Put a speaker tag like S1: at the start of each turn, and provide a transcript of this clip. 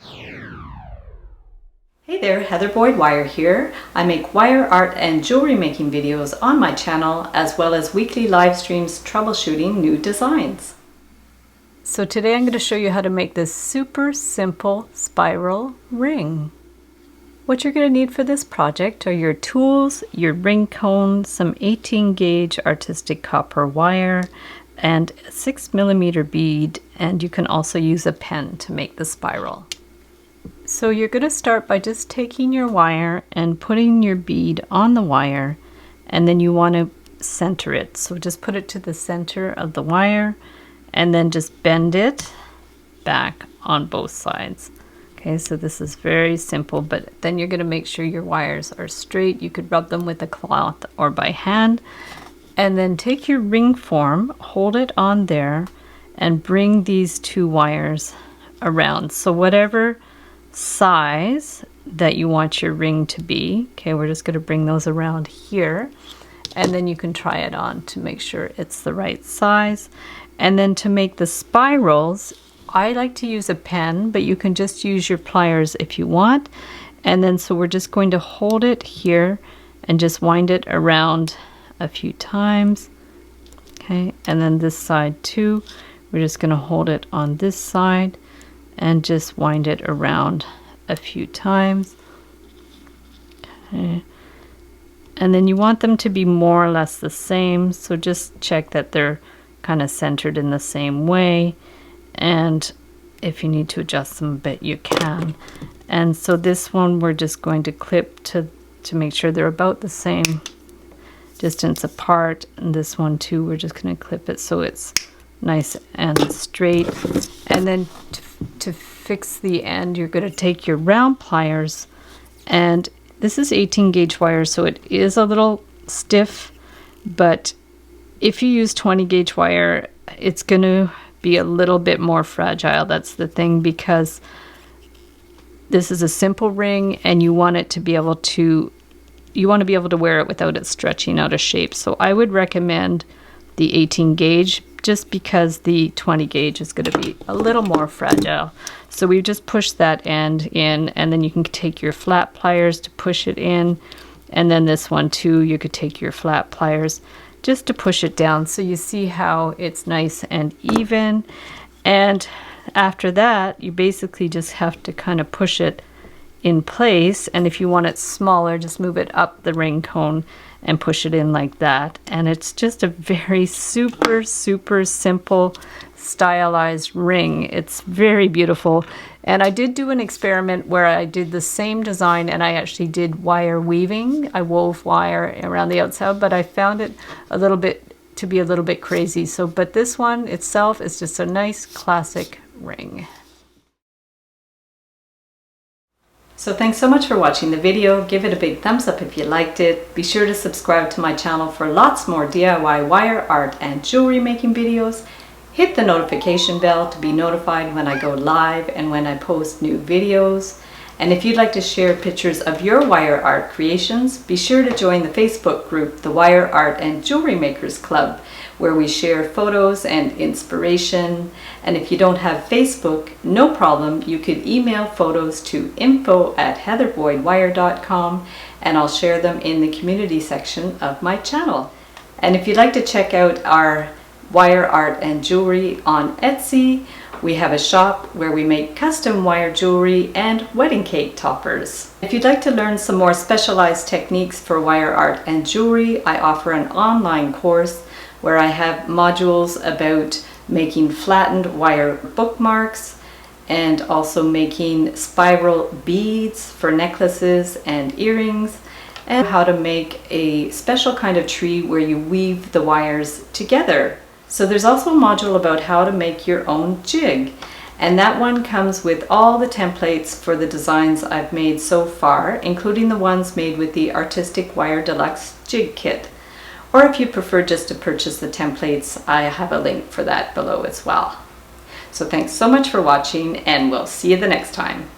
S1: Hey there, Heather Boyd Wire here. I make wire art and jewelry making videos on my channel, as well as weekly live streams troubleshooting new designs. So today I'm going to show you how to make this super simple spiral ring. What you're going to need for this project are your tools, your ring cone, some 18 gauge artistic copper wire, and a 6mm bead, and you can also use a pen to make the spiral. So you're going to start by just taking your wire and putting your bead on the wire, and then you want to center it. So just put it to the center of the wire and then just bend it back on both sides. Okay, so this is very simple, but then you're going to make sure your wires are straight. You could rub them with a cloth or by hand. And then take your ring form, hold it on there, and bring these two wires around. So whatever size that you want your ring to be, okay, we're just going to bring those around here. And then you can try it on to make sure it's the right size. And then to make the spirals, I like to use a pen, but you can just use your pliers if you want. And then so we're just going to hold it here and just wind it around a few times. Okay, and then this side too, we're just going to hold it on this side and just wind it around a few times. Okay. And then you want them to be more or less the same, so just check that they're kind of centered in the same way, and if you need to adjust them a bit, you can. And so this one we're just going to clip to make sure they're about the same distance apart, and this one too, we're just going to clip it so it's nice and straight. And then to fix the end, you're going to take your round pliers, and this is 18 gauge wire, so it is a little stiff, but if you use 20 gauge wire, it's going to be a little bit more fragile. That's the thing, because this is a simple ring and you want it to be able to wear it without it stretching out of shape. So I would recommend the 18 gauge just because the 20 gauge is going to be a little more fragile. So we just push that end in, and then you can take your flat pliers to push it in, and then this one too, you could take your flat pliers just to push it down, so you see how it's nice and even. And after that, you basically just have to kind of push it in place, and if you want it smaller, just move it up the ring cone and push it in like that. And it's just a very super simple stylized ring. It's very beautiful. And I did do an experiment where I did the same design and I actually did wire weaving. I wove wire around the outside, but I found it to be a little bit crazy. So, but this one itself is just a nice classic ring. So thanks so much for watching the video. Give it a big thumbs up if you liked it. Be sure to subscribe to my channel for lots more DIY wire art and jewelry making videos. Hit the notification bell to be notified when I go live and when I post new videos. And if you'd like to share pictures of your wire art creations, be sure to join the Facebook group, the Wire Art and Jewelry Makers Club, where we share photos and inspiration. And if you don't have Facebook, no problem, you could email photos to info@heatherboydwire.com and I'll share them in the community section of my channel. And if you'd like to check out our wire art and jewelry on Etsy, we have a shop where we make custom wire jewelry and wedding cake toppers. If you'd like to learn some more specialized techniques for wire art and jewelry, I offer an online course where I have modules about making flattened wire bookmarks and also making spiral beads for necklaces and earrings, and how to make a special kind of tree where you weave the wires together. So there's also a module about how to make your own jig, and that one comes with all the templates for the designs I've made so far, including the ones made with the Artistic Wire Deluxe Jig Kit. Or if you prefer just to purchase the templates, I have a link for that below as well. So thanks so much for watching, and we'll see you the next time.